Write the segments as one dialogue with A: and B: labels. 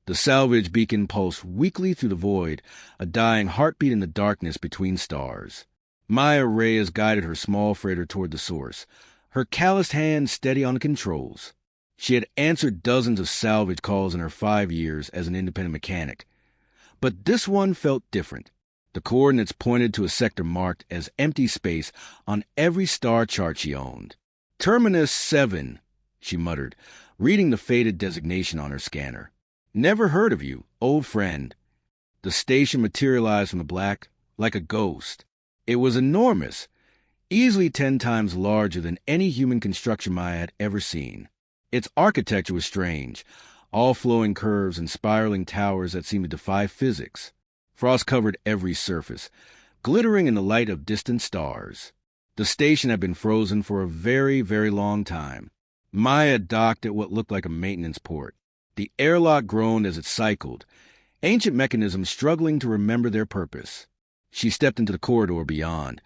A: The salvage beacon pulsed weakly through the void, a dying heartbeat in the darkness between stars. Maya Reyes guided her small freighter toward the source, her calloused hand steady on the controls. She had answered dozens of salvage calls in her 5 years as an independent mechanic. But this one felt different. The coordinates pointed to a sector marked as empty space on every star chart she owned. Terminus 7, she muttered, reading the faded designation on her scanner. Never heard of you, old friend. The station materialized from the black like a ghost. It was enormous, easily 10 times larger than any human construction Maya had ever seen. Its architecture was strange, all flowing curves and spiraling towers that seemed to defy physics. Frost covered every surface, glittering in the light of distant stars. The station had been frozen for a very, very long time. Maya docked at what looked like a maintenance port. The airlock groaned as it cycled, ancient mechanisms struggling to remember their purpose. She stepped into the corridor beyond,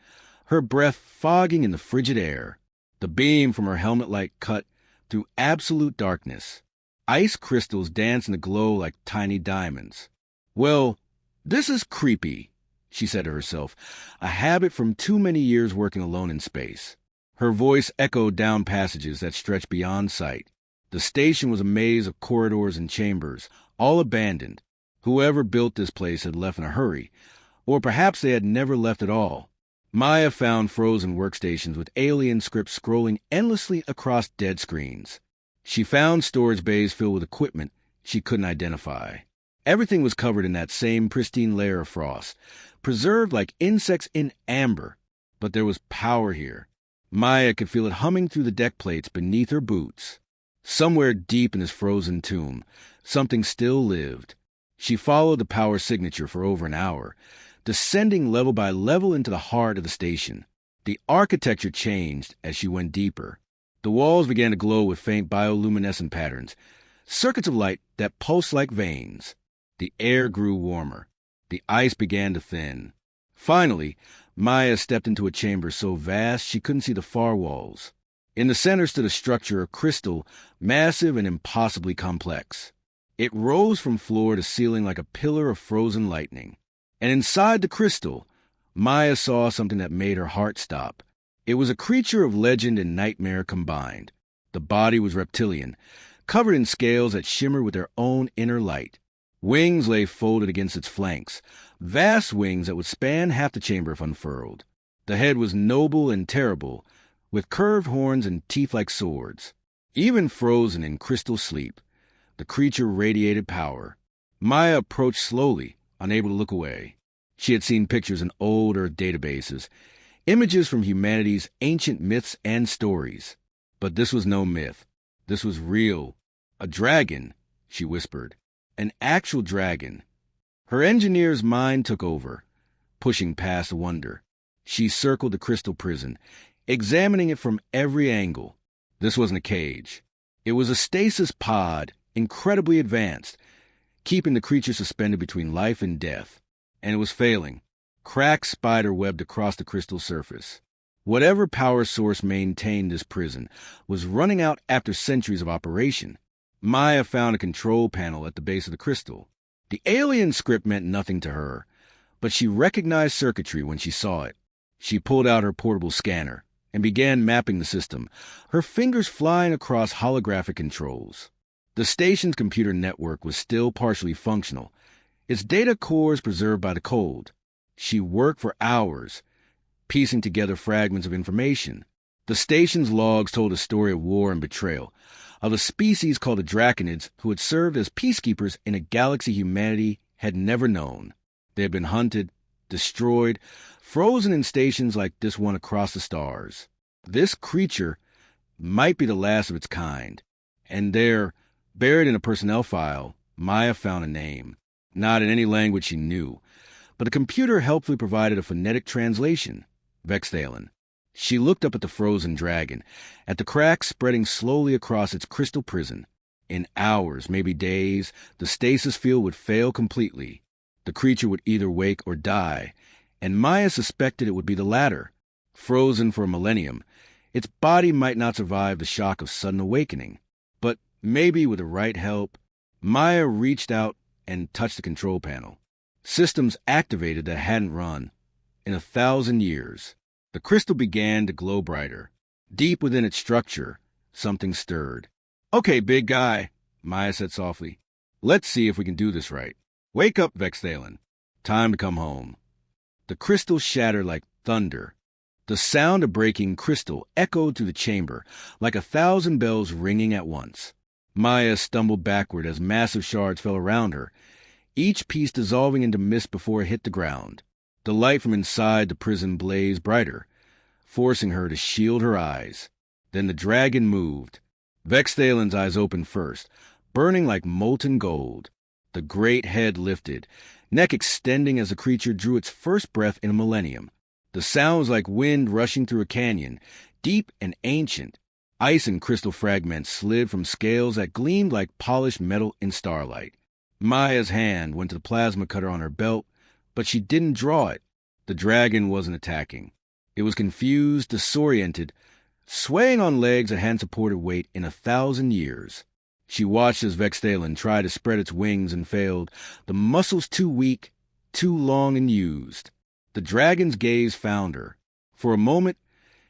A: her breath fogging in the frigid air. The beam from her helmet light cut through absolute darkness. Ice crystals danced in the glow like tiny diamonds. Well, this is creepy, she said to herself, a habit from too many years working alone in space. Her voice echoed down passages that stretched beyond sight. The station was a maze of corridors and chambers, all abandoned. Whoever built this place had left in a hurry, or perhaps they had never left at all. Maya found frozen workstations with alien scripts scrolling endlessly across dead screens. She found storage bays filled with equipment she couldn't identify. Everything was covered in that same pristine layer of frost, preserved like insects in amber. But there was power here. Maya could feel it humming through the deck plates beneath her boots. Somewhere deep in this frozen tomb, something still lived. She followed the power signature for over an hour, descending level by level into the heart of the station. The architecture changed as she went deeper. The walls began to glow with faint bioluminescent patterns, circuits of light that pulsed like veins. The air grew warmer. The ice began to thin. Finally, Maya stepped into a chamber so vast she couldn't see the far walls. In the center stood a structure of crystal, massive and impossibly complex. It rose from floor to ceiling like a pillar of frozen lightning. And inside the crystal, Maya saw something that made her heart stop. It was a creature of legend and nightmare combined. The body was reptilian, covered in scales that shimmered with their own inner light. Wings lay folded against its flanks, vast wings that would span half the chamber if unfurled. The head was noble and terrible, with curved horns and teeth like swords. Even frozen in crystal sleep, the creature radiated power. Maya approached slowly, unable to look away. She had seen pictures in old Earth databases, images from humanity's ancient myths and stories. But this was no myth. This was real. A dragon, she whispered. An actual dragon. Her engineer's mind took over, pushing past wonder. She circled the crystal prison, examining it from every angle. This wasn't a cage. It was a stasis pod, incredibly advanced, keeping the creature suspended between life and death. And it was failing. Cracks spider-webbed across the crystal surface. Whatever power source maintained this prison was running out after centuries of operation. Maya found a control panel at the base of the crystal. The alien script meant nothing to her, but she recognized circuitry when she saw it. She pulled out her portable scanner and began mapping the system, her fingers flying across holographic controls. The station's computer network was still partially functional, its data cores preserved by the cold. She worked for hours, piecing together fragments of information. The station's logs told a story of war and betrayal, of a species called the Draconids who had served as peacekeepers in a galaxy humanity had never known. They had been hunted, destroyed, frozen in stations like this one across the stars. This creature might be the last of its kind. And there, buried in a personnel file, Maya found a name. Not in any language she knew, but the computer helpfully provided a phonetic translation. Vexthalen. She looked up at the frozen dragon, at the cracks spreading slowly across its crystal prison. In hours, maybe days, the stasis field would fail completely. The creature would either wake or die, and Maya suspected it would be the latter. Frozen for a millennium, its body might not survive the shock of sudden awakening. But maybe with the right help, Maya reached out and touched the control panel. Systems activated that hadn't run in 1,000 years. The crystal began to glow brighter. Deep within its structure, something stirred. "Okay, big guy," Maya said softly. "Let's see if we can do this right. Wake up, Vexthalen. Time to come home." The crystal shattered like thunder. The sound of breaking crystal echoed through the chamber, like 1,000 bells ringing at once. Maya stumbled backward as massive shards fell around her, each piece dissolving into mist before it hit the ground. The light from inside the prison blazed brighter, forcing her to shield her eyes. Then the dragon moved. Vexthalen's eyes opened first, burning like molten gold. The great head lifted, neck extending as the creature drew its first breath in a millennium. The sound was like wind rushing through a canyon, deep and ancient. Ice and crystal fragments slid from scales that gleamed like polished metal in starlight. Maya's hand went to the plasma cutter on her belt, but she didn't draw it. The dragon wasn't attacking. It was confused, disoriented, swaying on legs that hadn't supported weight in 1,000 years. She watched as Vexthalen tried to spread its wings and failed, the muscles too weak, too long and used. The dragon's gaze found her. For a moment,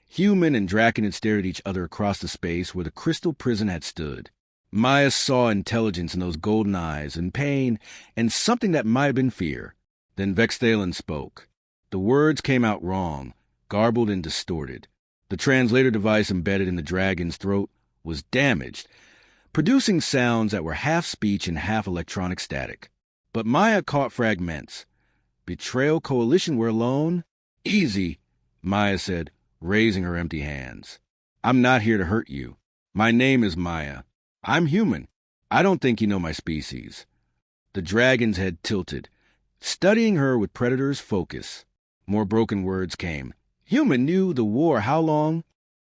A: human and draken had stared at each other across the space where the crystal prison had stood. Maya saw intelligence in those golden eyes, and pain, and something that might have been fear. Then Vexthalen spoke. The words came out wrong, garbled and distorted. The translator device embedded in the dragon's throat was damaged, producing sounds that were half speech and half electronic static. But Maya caught fragments. "Betrayal Coalition, we're alone?" "Easy," Maya said, raising her empty hands. "I'm not here to hurt you. My name is Maya. I'm human. I don't think you know my species." The dragon's head tilted, studying her with predator's focus. More broken words came. "Human knew the war how long?"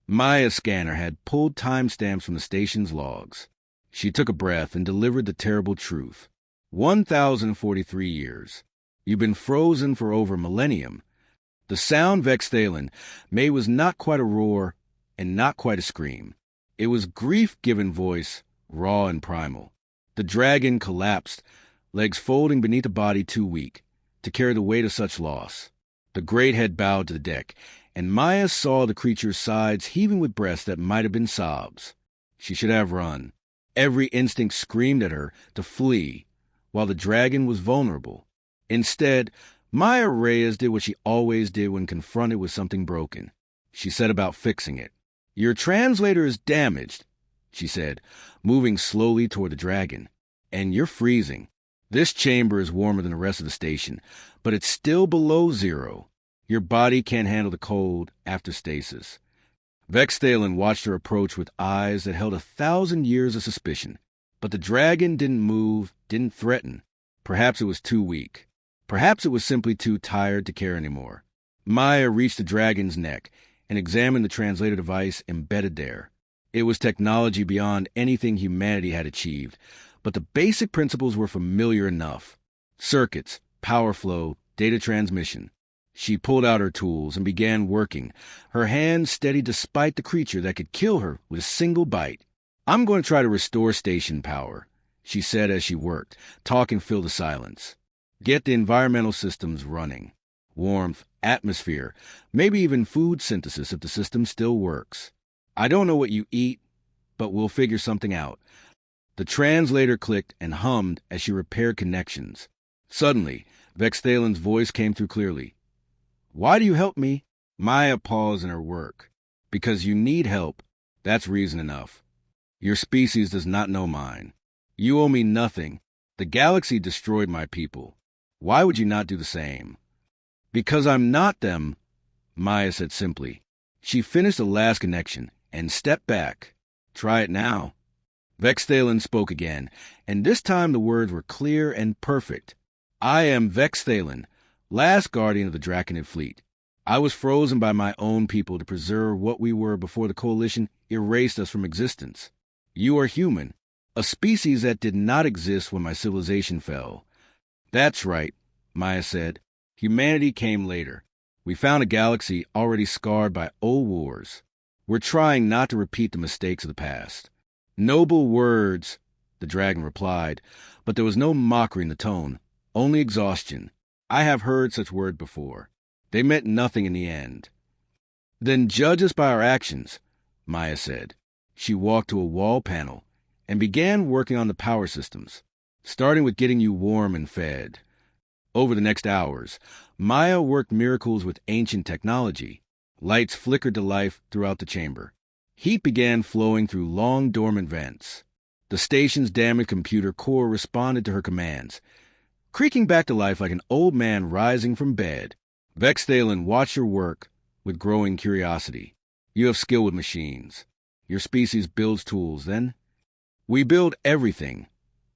A: Maya's scanner had pulled timestamps from the station's logs. She took a breath and delivered the terrible truth. 1,043 years. You've been frozen for over a millennium. The sound Vexthalen made was not quite a roar and not quite a scream. It was grief-given voice, raw and primal. The dragon collapsed, legs folding beneath a body too weak to carry the weight of such loss. The great head bowed to the deck, and Maya saw the creature's sides heaving with breaths that might have been sobs. She should have run. Every instinct screamed at her to flee, while the dragon was vulnerable. Instead, Maya Reyes did what she always did when confronted with something broken. She set about fixing it. "Your translator is damaged," she said, moving slowly toward the dragon. "And you're freezing. This chamber is warmer than the rest of the station, but it's still below zero. Your body can't handle the cold after stasis." Vexthalen watched her approach with eyes that held 1,000 years of suspicion. But the dragon didn't move, didn't threaten. Perhaps it was too weak. Perhaps it was simply too tired to care anymore. Maya reached the dragon's neck and examined the translator device embedded there. It was technology beyond anything humanity had achieved, but the basic principles were familiar enough. Circuits, power flow, data transmission. She pulled out her tools and began working, her hands steady despite the creature that could kill her with a single bite. "I'm going to try to restore station power," she said as she worked. Talk and fill the silence. "Get the environmental systems running. Warmth, atmosphere, maybe even food synthesis if the system still works. I don't know what you eat, but we'll figure something out." The translator clicked and hummed as she repaired connections. Suddenly, Vexthalen's voice came through clearly. "Why do you help me?" Maya paused in her work. "Because you need help. That's reason enough. Your species does not know mine. You owe me nothing. The galaxy destroyed my people. Why would you not do the same?" "Because I'm not them," Maya said simply. She finished the last connection and stepped back. "Try it now." Vexthalen spoke again, and this time the words were clear and perfect. "I am Vexthalen, last guardian of the Draconid fleet. I was frozen by my own people to preserve what we were before the Coalition erased us from existence. You are human, a species that did not exist when my civilization fell." "That's right," Maya said. "Humanity came later. We found a galaxy already scarred by old wars. We're trying not to repeat the mistakes of the past." "Noble words," the dragon replied, but there was no mockery in the tone, only exhaustion. I have heard such words before. They meant nothing in the end. Then judge us by our actions, Maya said. She walked to a wall panel and began working on the power systems, starting with getting you warm and fed. Over the next hours, Maya worked miracles with ancient technology. Lights flickered to life throughout the chamber. Heat began flowing through long dormant vents. The station's damaged computer core responded to her commands, creaking back to life like an old man rising from bed. Vexthalen watched her work with growing curiosity. You have skill with machines. Your species builds tools, then? We build everything,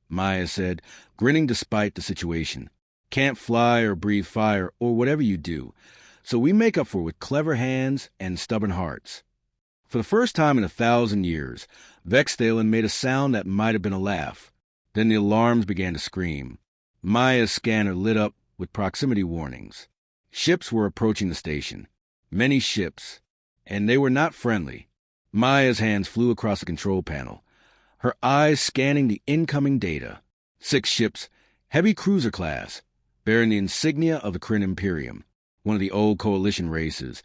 A: Maya said, grinning despite the situation. Can't fly or breathe fire or whatever you do, so we make up for it with clever hands and stubborn hearts. For the first time in 1,000 years, Vexthalen made a sound that might have been a laugh. Then the alarms began to scream. Maya's scanner lit up with proximity warnings. Ships were approaching the station. Many ships, and they were not friendly. Maya's hands flew across the control panel, her eyes scanning the incoming data. 6 ships, heavy cruiser class, bearing the insignia of the Kryn Imperium, one of the old coalition races,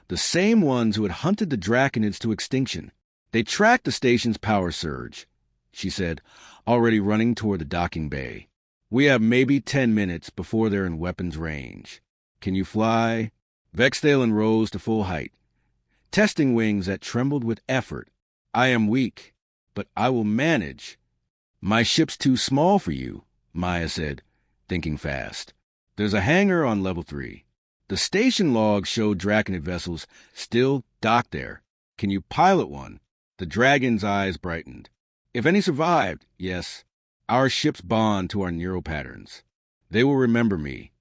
A: the same ones who had hunted the Draconids to extinction. They tracked the station's power surge, she said, already running toward the docking bay. We have maybe 10 minutes before they're in weapons range. Can you fly? Vexthalen rose to full height, testing wings that trembled with effort. I am weak, but I will manage. My ship's too small for you, Maya said, thinking fast. There's a hangar on level 3. The station logs showed Draconid vessels still docked there. Can you pilot one? The dragon's eyes brightened. If any survived, yes. Our ships bond to our neural patterns. They will remember me.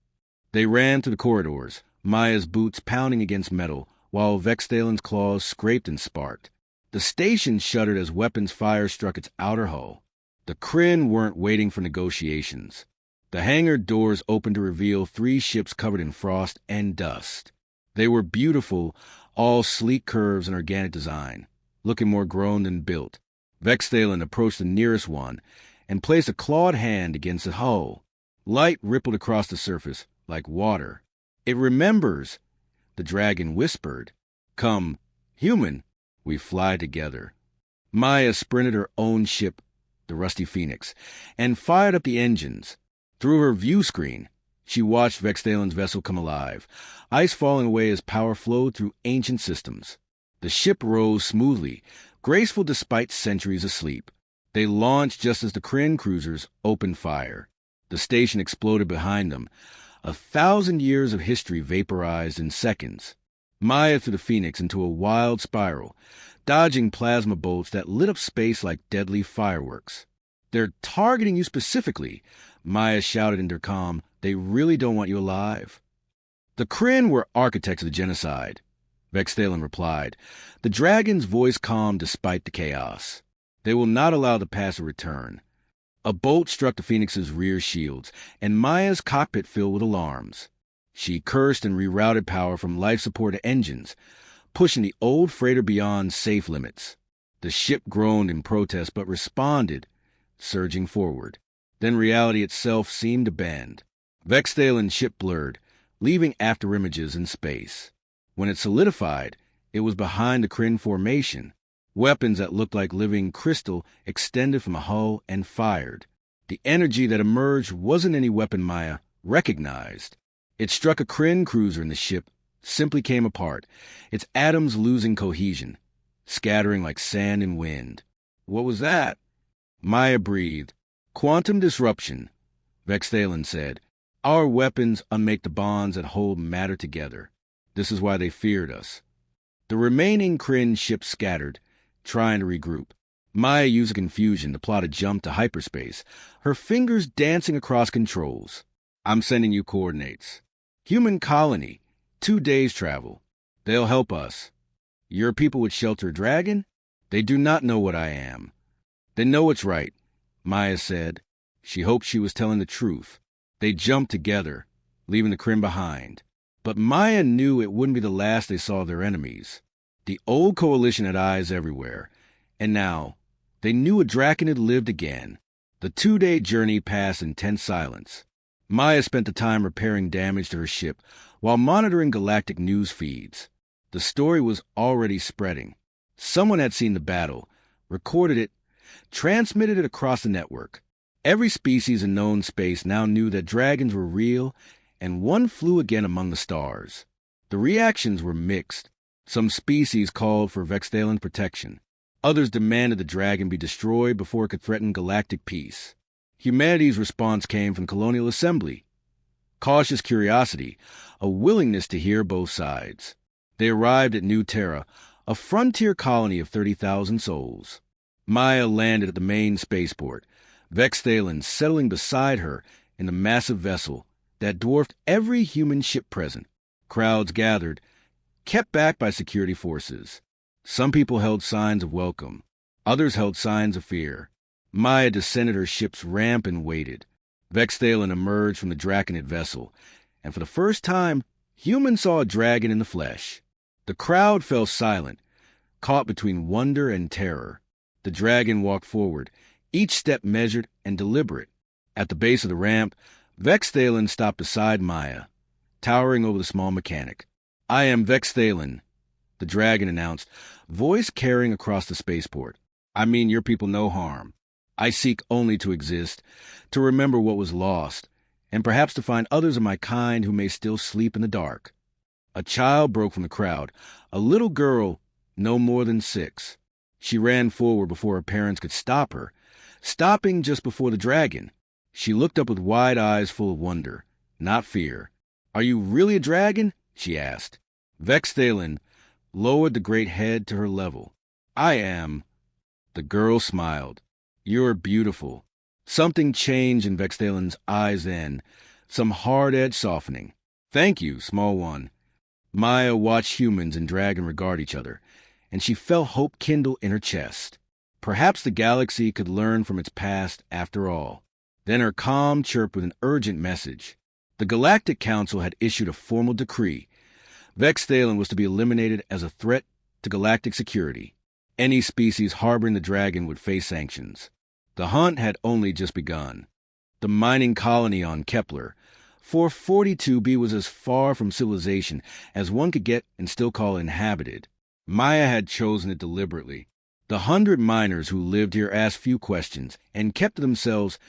A: They ran through the corridors, Maya's boots pounding against metal, while Vexthalen's claws scraped and sparked. The station shuddered as weapons fire struck its outer hull. The Kryn weren't waiting for negotiations. The hangar doors opened to reveal 3 ships covered in frost and dust. They were beautiful, all sleek curves and organic design, looking more grown than built. Vexthalen approached the nearest one and placed a clawed hand against the hull. Light rippled across the surface like water. It remembers, the dragon whispered. Come, human, we fly together. Maya sprinted her own ship, the Rusty Phoenix, and fired up the engines. Through her view screen, she watched Vexthalen's vessel come alive, ice falling away as power flowed through ancient systems. The ship rose smoothly, graceful despite centuries of sleep. They launched just as the Kryn cruisers opened fire. The station exploded behind them. 1,000 years of history vaporized in seconds. Maya threw the Phoenix into a wild spiral, dodging plasma bolts that lit up space like deadly fireworks. They're targeting you specifically, Maya shouted intercom. They really don't want you alive. The Kryn were architects of the genocide, Vexthalen replied, the dragon's voice calm despite the chaos. They will not allow the pass to return. A bolt struck the Phoenix's rear shields, and Maya's cockpit filled with alarms. She cursed and rerouted power from life support to engines, pushing the old freighter beyond safe limits. The ship groaned in protest but responded, surging forward. Then reality itself seemed to bend. Vexthalen's ship blurred, leaving afterimages in space. When it solidified, it was behind the Kryn formation. Weapons that looked like living crystal extended from a hull and fired. The energy that emerged wasn't any weapon Maya recognized. It struck a Kryn cruiser and the ship simply came apart, its atoms losing cohesion, scattering like sand in wind. What was that? Maya breathed. Quantum disruption, Vexthalen said. Our weapons unmake the bonds that hold matter together. This is why they feared us. The remaining Kryn ships scattered, trying to regroup. Maya used confusion to plot a jump to hyperspace, her fingers dancing across controls. I'm sending you coordinates. Human colony, 2 days travel. They'll help us. Your people would shelter a dragon? They do not know what I am. They know what's right, Maya said. She hoped she was telling the truth. They jumped together, leaving the Kryn behind. But Maya knew it wouldn't be the last they saw of their enemies. The old coalition had eyes everywhere, and now they knew a Draconid lived again, The 2-day journey passed in tense silence. Maya spent the time repairing damage to her ship while monitoring galactic news feeds. The story was already spreading. Someone had seen the battle, recorded it, transmitted it across the network. Every species in known space now knew that dragons were real, and one flew again among the stars. The reactions were mixed. Some species called for Vexthalan protection. Others demanded the dragon be destroyed before it could threaten galactic peace. Humanity's response came from Colonial Assembly. Cautious curiosity, a willingness to hear both sides. They arrived at New Terra, a frontier colony of 30,000 souls. Maya landed at the main spaceport, Vexthalan settling beside her in the massive vessel that dwarfed every human ship present. Crowds gathered, kept back by security forces. Some people held signs of welcome. Others held signs of fear. Maya descended her ship's ramp and waited. Vexthalan emerged from the Draconid vessel, and for the first time, humans saw a dragon in the flesh. The crowd fell silent, caught between wonder and terror. The dragon walked forward, each step measured and deliberate. At the base of the ramp, Vexthalan stopped beside Maya, towering over the small mechanic. "I am Vexthalan," the dragon announced, voice carrying across the spaceport. "I mean your people no harm. I seek only to exist, to remember what was lost, and perhaps to find others of my kind who may still sleep in the dark." A child broke from the crowd, a little girl no more than 6. She ran forward before her parents could stop her, stopping just before the dragon. She looked up with wide eyes full of wonder, not fear. "Are you really a dragon?" she asked. Vexthalan lowered the great head to her level. "I am." The girl smiled. "You're beautiful." Something changed in Vexthalan's eyes then, some hard edge softening. "Thank you, small one." Maya watched humans and dragon regard each other, and she felt hope kindle in her chest. Perhaps the galaxy could learn from its past after all. Then her calm chirped with an urgent message. The Galactic Council had issued a formal decree. Vexthalan was to be eliminated as a threat to galactic security. Any species harboring the dragon would face sanctions. The hunt had only just begun. The mining colony on Kepler, 442b, was as far from civilization as one could get and still call inhabited. Maya had chosen it deliberately. The 100 miners who lived here asked few questions and kept to themselves,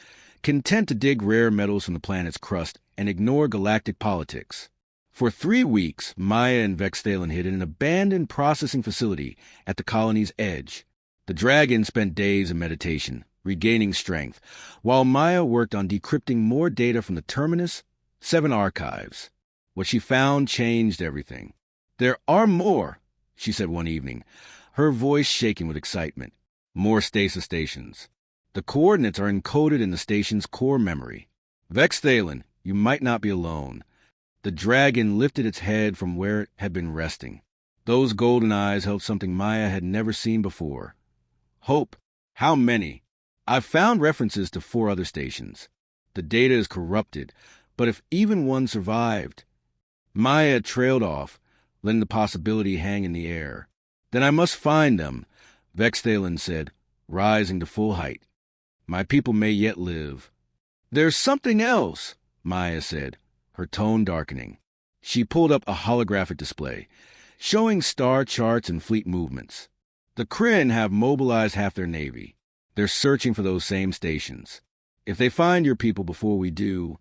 A: content to dig rare metals from the planet's crust and ignore galactic politics. For 3 weeks, Maya and Vexthalan hid in an abandoned processing facility at the colony's edge. The dragon spent days in meditation, regaining strength, while Maya worked on decrypting more data from the Terminus 7 archives. What she found changed everything. "There are more," she said one evening, her voice shaking with excitement. "More stasis stations. The coordinates are encoded in the station's core memory. Vexthalan, you might not be alone." The dragon lifted its head from where it had been resting. Those golden eyes held something Maya had never seen before. "Hope. How many?" "I've found references to 4 other stations. The data is corrupted, but if even one survived..." Maya trailed off, letting the possibility hang in the air. "Then I must find them," Vexthalan said, rising to full height. "My people may yet live." "There's something else," Maya said, her tone darkening. She pulled up a holographic display, showing star charts and fleet movements. "The Kryn have mobilized half their navy. They're searching for those same stations. If they find your people before we do,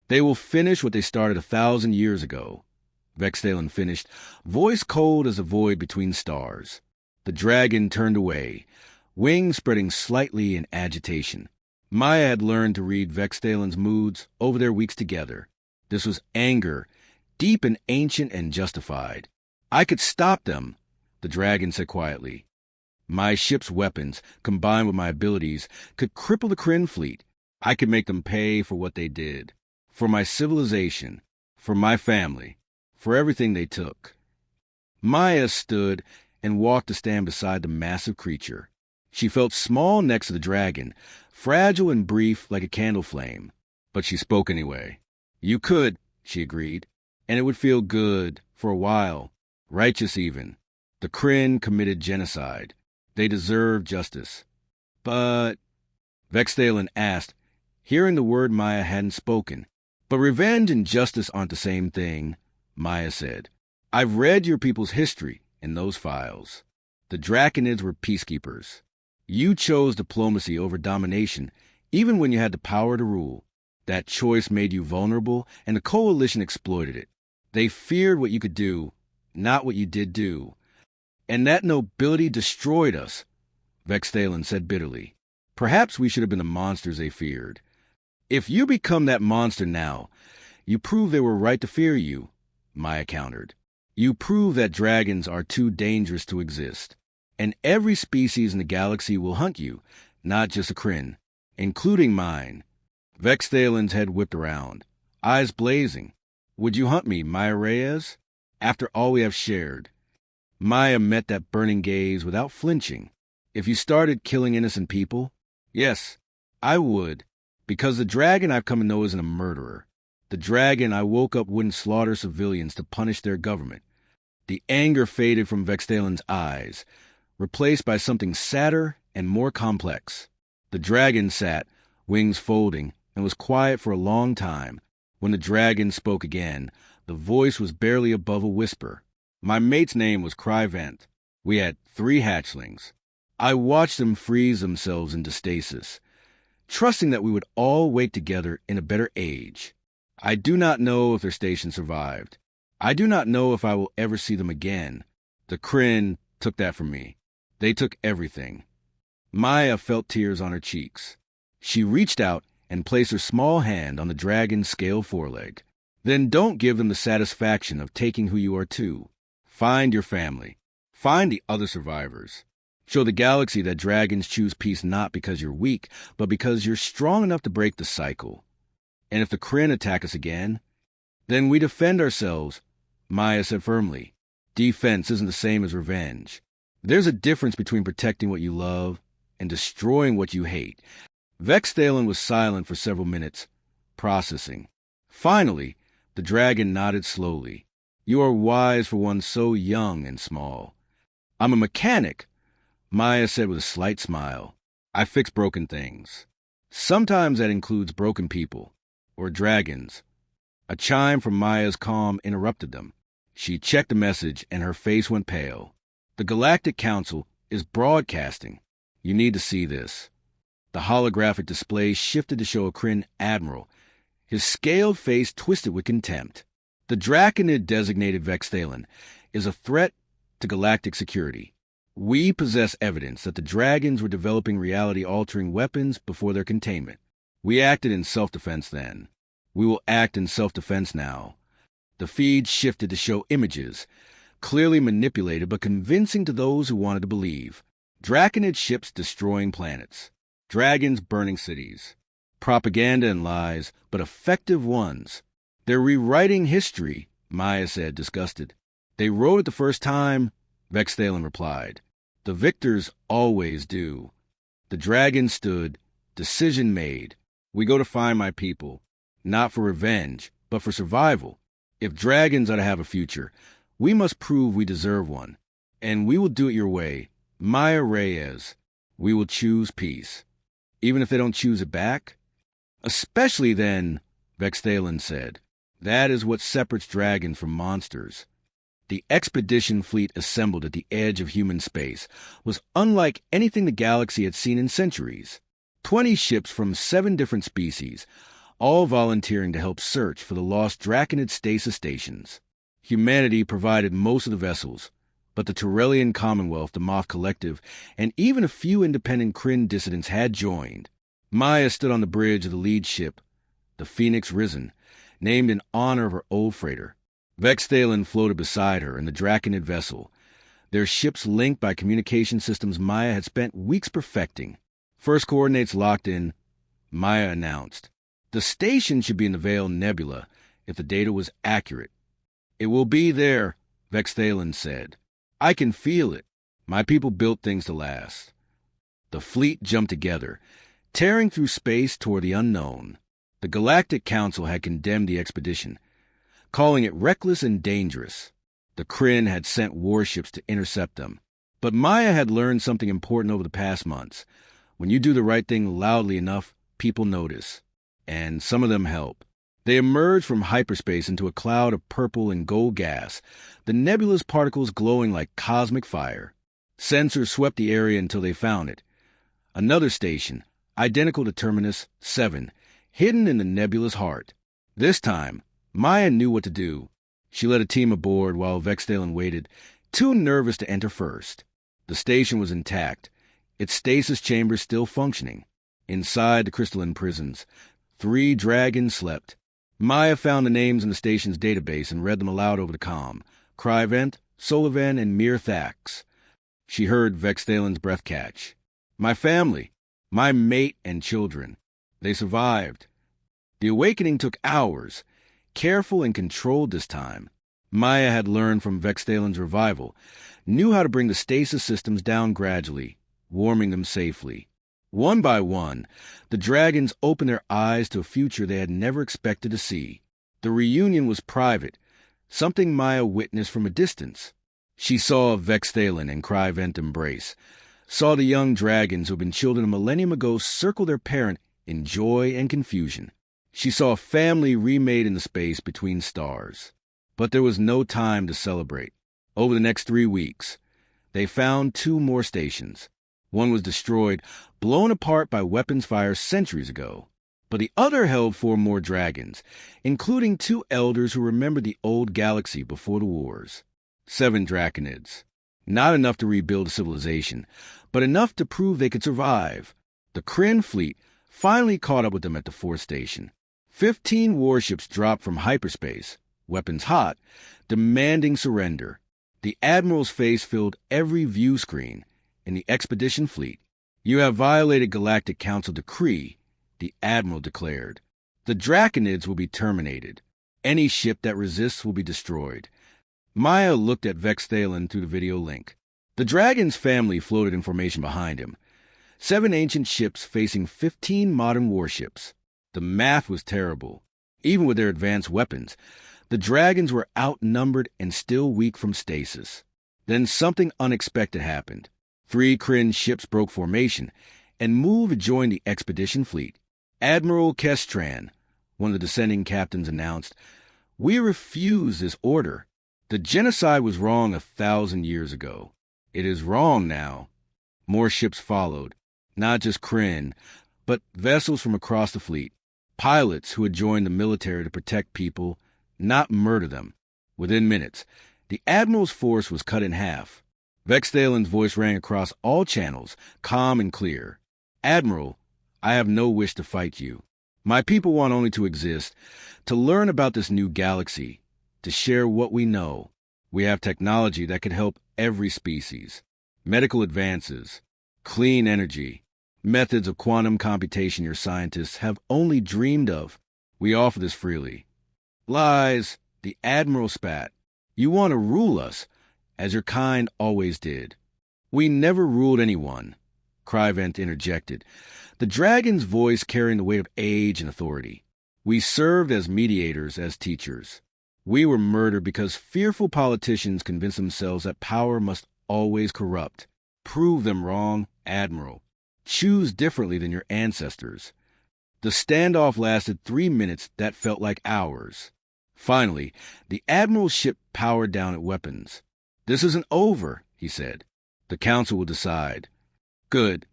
A: they will finish what they started 1,000 years ago." Vexthalan finished, voice cold as a void between stars. The dragon turned away, wings spreading slightly in agitation. Maya had learned to read Vexthalan's moods over their weeks together. This was anger, deep and ancient and justified. "I could stop them," the dragon said quietly. "My ship's weapons, combined with my abilities, could cripple the Kryn fleet. I could make them pay for what they did. For my civilization, for my family, for everything they took." Maya stood and walked to stand beside the massive creature. She felt small next to the dragon, fragile and brief like a candle flame. But she spoke anyway. "You could," she agreed, "and it would feel good, for a while, righteous even. The Kryn committed genocide. They deserve justice. But..." Vexthalen asked, hearing the word Maya hadn't spoken. But revenge and justice aren't the same thing, Maya said. I've read your people's history in those files. The Draconids were peacekeepers. You chose diplomacy over domination, even when you had the power to rule. That choice made you vulnerable, and the Coalition exploited it. They feared what you could do, not what you did do. And that nobility destroyed us, Vexthalen said bitterly. Perhaps we should have been the monsters they feared. If you become that monster now, you prove they were right to fear you, Maya countered. You prove that dragons are too dangerous to exist. And every species in the galaxy will hunt you, not just a Kryn, including mine. Vexthalen's head whipped around, eyes blazing. Would you hunt me, Maya Reyes? After all we have shared? Maya met that burning gaze without flinching. If you started killing innocent people? Yes, I would. Because the dragon I've come to know isn't a murderer. The dragon I woke up wouldn't slaughter civilians to punish their government. The anger faded from Vexthalen's eyes, replaced by something sadder and more complex. The dragon sat, wings folding, and was quiet for a long time. When the dragon spoke again, the voice was barely above a whisper. My mate's name was Cryvent. We had 3 hatchlings. I watched them freeze themselves into stasis, trusting that we would all wake together in a better age. I do not know if their station survived. I do not know if I will ever see them again. The Kryn took that from me. They took everything. Maya felt tears on her cheeks. She reached out and placed her small hand on the dragon's scale foreleg. Then don't give them the satisfaction of taking who you are too. Find your family. Find the other survivors. Show the galaxy that dragons choose peace not because you're weak, but because you're strong enough to break the cycle. And if the Kryn attack us again, then we defend ourselves, Maya said firmly. Defense isn't the same as revenge. There's a difference between protecting what you love and destroying what you hate. Vexthalen was silent for several minutes, processing. Finally, the dragon nodded slowly. You are wise for one so young and small. I'm a mechanic, Maya said with a slight smile. I fix broken things. Sometimes that includes broken people, or dragons. A chime from Maya's calm interrupted them. She checked the message and her face went pale. The Galactic Council is broadcasting. You need to see this. The holographic display shifted to show a Kryn admiral, his scaled face twisted with contempt. The Draconid designated Vexthalen is a threat to galactic security. We possess evidence that the dragons were developing reality-altering weapons before their containment. We acted in self-defense then. We will act in self-defense now. The feed shifted to show images, clearly manipulated but convincing to those who wanted to believe. Draconid ships destroying planets. Dragons burning cities. Propaganda and lies, but effective ones. They're rewriting history, Maya said, disgusted. They wrote it the first time, Vexthalen replied. The victors always do. The dragon stood, decision made. We go to find my people, not for revenge, but for survival. If dragons are to have a future, we must prove we deserve one. And we will do it your way, Maya Reyes. We will choose peace. Even if they don't choose it back? Especially then, Vexthalen said. That is what separates dragons from monsters. The expedition fleet assembled at the edge of human space was unlike anything the galaxy had seen in centuries. 20 ships from 7 different species, all volunteering to help search for the lost Draconid stasis stations. Humanity provided most of the vessels, but the Turellian Commonwealth, the Moth Collective, and even a few independent Kryn dissidents had joined. Maya stood on the bridge of the lead ship, the Phoenix Risen, named in honor of her old freighter. Vexthalen floated beside her in the Draconid vessel, their ships linked by communication systems Maya had spent weeks perfecting. First coordinates locked in, Maya announced. The station should be in the Veil Nebula if the data was accurate. It will be there, Vexthalen said. I can feel it. My people built things to last. The fleet jumped together, tearing through space toward the unknown. The Galactic Council had condemned the expedition, calling it reckless and dangerous. The Kryn had sent warships to intercept them. But Maya had learned something important over the past months. When you do the right thing loudly enough, people notice. And some of them help. They emerged from hyperspace into a cloud of purple and gold gas, the nebulous particles glowing like cosmic fire. Sensors swept the area until they found it. Another station, identical to Terminus 7, hidden in the nebulous heart. This time, Maya knew what to do. She led a team aboard while Vexdalen waited, too nervous to enter first. The station was intact, its stasis chambers still functioning. Inside the crystalline prisons, 3 dragons slept. Maya found the names in the station's database and read them aloud over the comm. Cryvent, Solivan, and Mir Thax. She heard Vexdalen's breath catch. My family, my mate and children. They survived. The awakening took hours, careful and controlled this time. Maya had learned from Vexdalen's revival, knew how to bring the stasis systems down gradually, warming them safely. One by one, the dragons opened their eyes to a future they had never expected to see. The reunion was private, something Maya witnessed from a distance. She saw Vexdalen and Cryvent embrace, saw the young dragons who had been children a millennium ago circle their parent in joy and confusion. She saw a family remade in the space between stars. But there was no time to celebrate. Over the next 3 weeks, they found 2 more stations. One was destroyed, blown apart by weapons fire centuries ago. But the other held 4 more dragons, including 2 elders who remembered the old galaxy before the wars. 7 draconids. Not enough to rebuild a civilization, but enough to prove they could survive. The Kryn fleet finally caught up with them at the 4th station. 15 warships dropped from hyperspace, weapons hot, demanding surrender. The Admiral's face filled every view screen in the expedition fleet. You have violated Galactic Council decree, the Admiral declared. The Draconids will be terminated. Any ship that resists will be destroyed. Maya looked at Vexdalen through the video link. The Dragon's family floated in formation behind him. 7 ancient ships facing 15 modern warships. The math was terrible. Even with their advanced weapons, the dragons were outnumbered and still weak from stasis. Then something unexpected happened. 3 Kryn ships broke formation and moved to join the expedition fleet. Admiral Kestran, one of the descending captains, announced, "We refuse this order. The genocide was wrong 1,000 years ago. It is wrong now." More ships followed, not just Kryn, but vessels from across the fleet. Pilots who had joined the military to protect people, not murder them. Within minutes, the Admiral's force was cut in half. Vexdalen's voice rang across all channels, calm and clear. "Admiral, I have no wish to fight you. My people want only to exist, to learn about this new galaxy, to share what we know. We have technology that could help every species. Medical advances, clean energy, methods of quantum computation your scientists have only dreamed of. We offer this freely." "Lies," the Admiral spat. "You want to rule us, as your kind always did." "We never ruled anyone," Cryvent interjected, the dragon's voice carrying the weight of age and authority. "We served as mediators, as teachers. We were murdered because fearful politicians convinced themselves that power must always corrupt. Prove them wrong, Admiral. Choose differently than your ancestors." The standoff lasted 3 minutes that felt like hours. Finally, the Admiral's ship powered down at weapons. "This isn't over," he said. "The Council will decide." "Good,"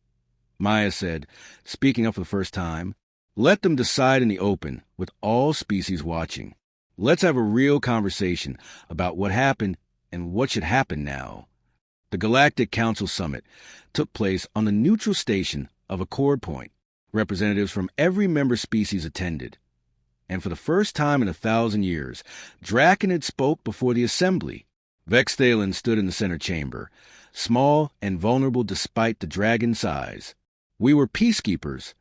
A: Maya said, speaking up for the first time. "Let them decide in the open, with all species watching. Let's have a real conversation about what happened and what should happen now." The Galactic Council Summit took place on the neutral station of Accord Point. Representatives from every member species attended. And for the first time in 1,000 years, Draconid spoke before the assembly. Vexdalen stood in the center chamber, small and vulnerable despite the dragon size. "We were peacekeepers,"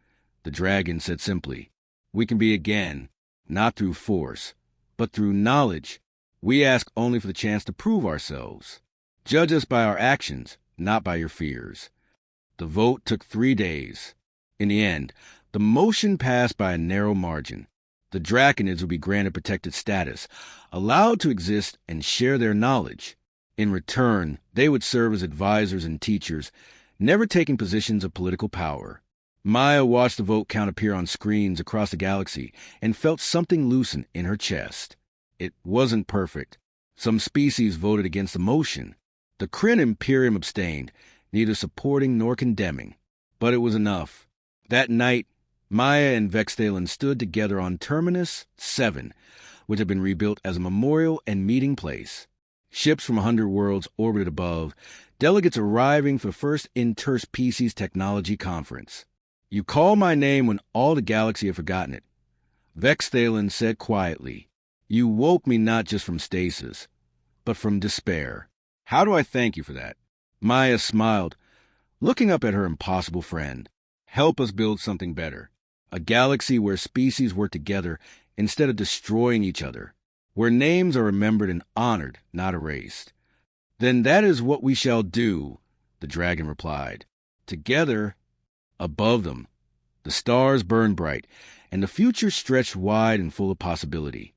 A: the dragon said simply. "We can be again, not through force, but through knowledge. We ask only for the chance to prove ourselves. Judge us by our actions, not by your fears." The vote took 3 days. In the end, the motion passed by a narrow margin. The Draconids would be granted protected status, allowed to exist and share their knowledge. In return, they would serve as advisors and teachers, never taking positions of political power. Maya watched the vote count appear on screens across the galaxy and felt something loosen in her chest. It wasn't perfect. Some species voted against the motion. The Kryn Imperium abstained, neither supporting nor condemning. But it was enough. That night, Maya and Vexthalen stood together on Terminus 7, which had been rebuilt as a memorial and meeting place. Ships from 100 worlds orbited above, delegates arriving for the first Interspecies Technology Conference. "You call my name when all the galaxy had forgotten it," Vexthalen said quietly. "You woke me not just from stasis, but from despair. How do I thank you for that?" Maya smiled, looking up at her impossible friend. "Help us build something better. A galaxy where species work together instead of destroying each other, where names are remembered and honored, not erased." "Then that is what we shall do," the dragon replied. Together, above them, the stars burned bright, and the future stretched wide and full of possibility.